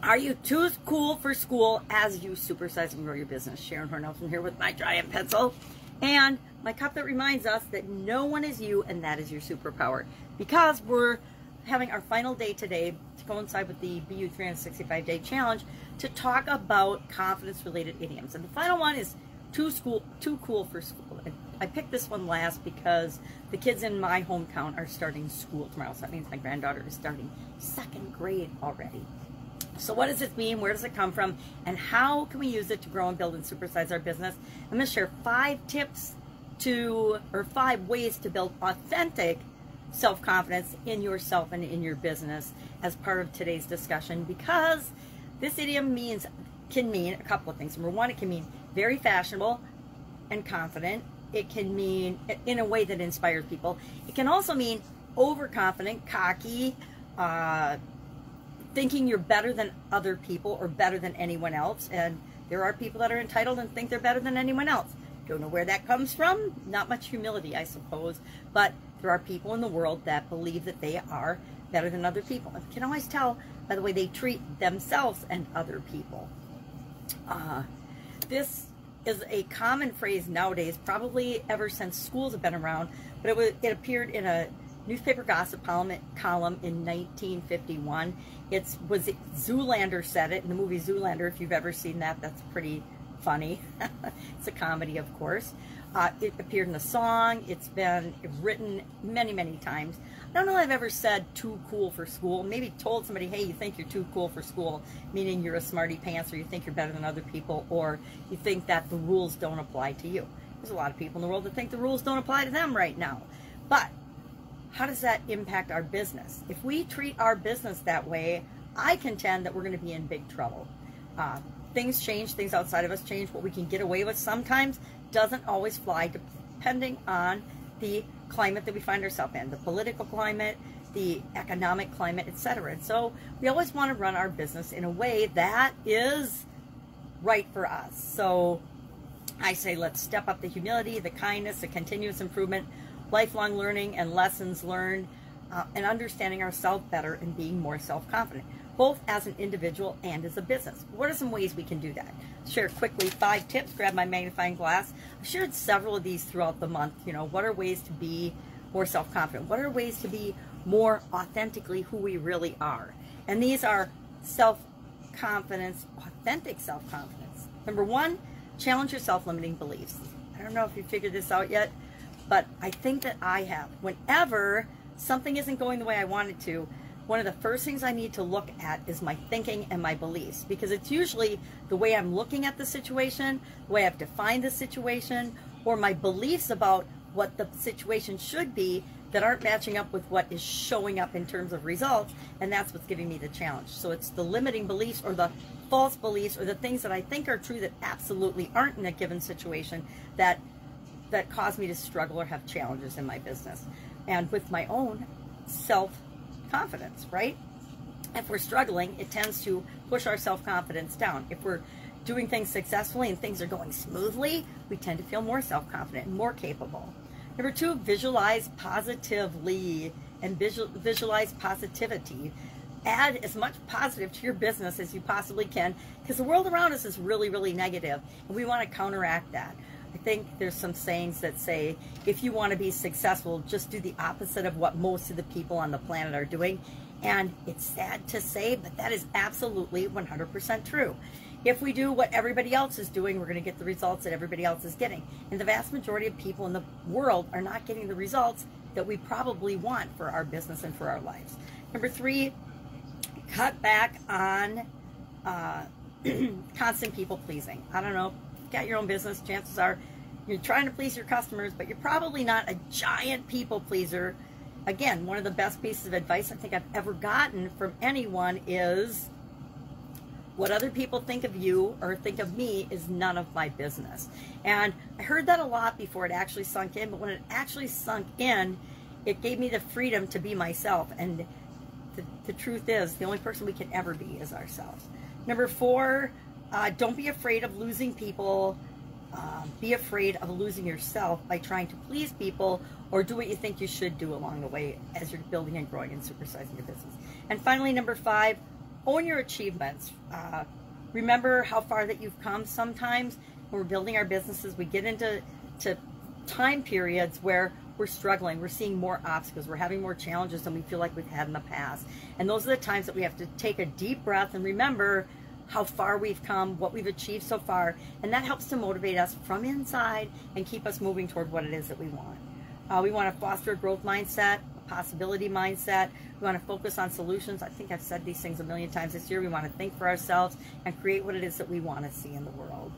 Are you too cool for school as you supersize and grow your business? Sharon Horne-Ellstrom here with my giant pencil and my cup that reminds us that no one is you and that is your superpower. Because we're having our final day today to coincide with the BU 365-day challenge to talk about confidence-related idioms. And the final one is too cool for school. And I picked this one last because the kids in my hometown are starting school tomorrow. So that means my granddaughter is starting 2nd grade already. So what does this mean? Where does it come from? And how can we use it to grow and build and supersize our business? I'm going to share 5 tips or 5 ways to build authentic self-confidence in yourself and in your business as part of today's discussion, because this idiom can mean a couple of things. Number one, it can mean very fashionable and confident. It can mean in a way that inspires people. It can also mean overconfident, cocky, thinking you're better than other people or better than anyone else. And there are people that are entitled and think they're better than anyone else. Don't know where that comes from. Not much humility, I suppose. But there are people in the world that believe that they are better than other people. And you can always tell by the way they treat themselves and other people. This is a common phrase nowadays, probably ever since schools have been around. But it appeared in a newspaper gossip column in 1951. Zoolander said it in the movie Zoolander. If you've ever seen that, that's pretty funny. It's a comedy, of course. It appeared in a song. It's been written many, many times. I don't know if I've ever said too cool for school. Maybe told somebody, hey, you think you're too cool for school, meaning you're a smarty pants, or you think you're better than other people, or you think that the rules don't apply to you. There's a lot of people in the world that think the rules don't apply to them right now. But how does that impact our business? If we treat our business that way, I contend that we're going to be in big trouble. Things change, things outside of us change. What we can get away with sometimes doesn't always fly, depending on the climate that we find ourselves in, the political climate, the economic climate, etc. And so we always want to run our business in a way that is right for us. So I say let's step up the humility, the kindness, the continuous improvement, lifelong learning and lessons learned, and understanding ourselves better and being more self-confident, both as an individual and as a business. What are some ways we can do that? Share quickly 5 tips. Grab my magnifying glass. I've shared several of these throughout the month. You know, what are ways to be more self-confident? What are ways to be more authentically who we really are? And these are self-confidence, authentic self-confidence. Number 1, challenge your self-limiting beliefs. I don't know if you figured this out yet, but I think that I have. Whenever something isn't going the way I want it to, one of the first things I need to look at is my thinking and my beliefs, because it's usually the way I'm looking at the situation, the way I've defined the situation, or my beliefs about what the situation should be that aren't matching up with what is showing up in terms of results, and that's what's giving me the challenge. So it's the limiting beliefs or the false beliefs or the things that I think are true that absolutely aren't in a given situation that cause me to struggle or have challenges in my business. And with my own self-confidence, right? If we're struggling, it tends to push our self-confidence down. If we're doing things successfully and things are going smoothly, we tend to feel more self-confident and more capable. Number 2, visualize positively and visualize positivity. Add as much positive to your business as you possibly can, because the world around us is really, really negative, and we want to counteract that. I think there's some sayings that say, if you want to be successful, just do the opposite of what most of the people on the planet are doing. And it's sad to say, but that is absolutely 100% true. If we do what everybody else is doing, we're going to get the results that everybody else is getting. And the vast majority of people in the world are not getting the results that we probably want for our business and for our lives. Number 3, cut back on constant people pleasing. I don't know. Got your own business, chances are you're trying to please your customers, but you're probably not a giant people pleaser. Again, one of the best pieces of advice I think I've ever gotten from anyone is, what other people think of you or think of me is none of my business. And I heard that a lot before it actually sunk in, but when it actually sunk in, it gave me the freedom to be myself. And the truth is, the only person we can ever be is ourselves. Number 4, don't be afraid of losing people. Be afraid of losing yourself by trying to please people or do what you think you should do along the way as you're building and growing and supersizing your business. And finally, number 5, Own your achievements. Remember how far that you've come. Sometimes when we're building our businesses, we get into time periods where we're struggling, we're seeing more obstacles, we're having more challenges than we feel like we've had in the past. And those are the times that we have to take a deep breath and remember how far we've come, what we've achieved so far, and that helps to motivate us from inside and keep us moving toward what it is that we want. We want to foster a growth mindset, a possibility mindset. We want to focus on solutions. I think I've said these things a million times this year. We want to think for ourselves and create what it is that we want to see in the world.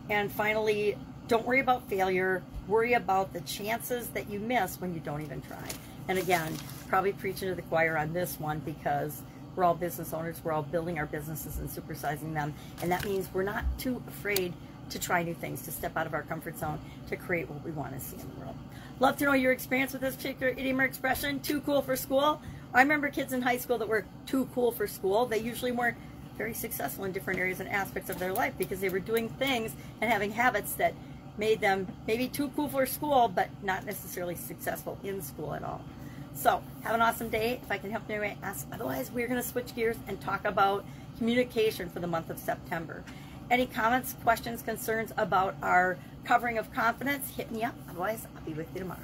And finally, don't worry about failure. Worry about the chances that you miss when you don't even try. And again, probably preaching to the choir on this one, because we're all business owners. We're all building our businesses and supersizing them. And that means we're not too afraid to try new things, to step out of our comfort zone, to create what we want to see in the world. Love to know your experience with this particular idiom or expression, too cool for school. I remember kids in high school that were too cool for school. They usually weren't very successful in different areas and aspects of their life because they were doing things and having habits that made them maybe too cool for school, but not necessarily successful in school at all. So have an awesome day. If I can help in any way, ask. Otherwise, we're going to switch gears and talk about communication for the month of September. Any comments, questions, concerns about our covering of confidence, hit me up. Otherwise, I'll be with you tomorrow.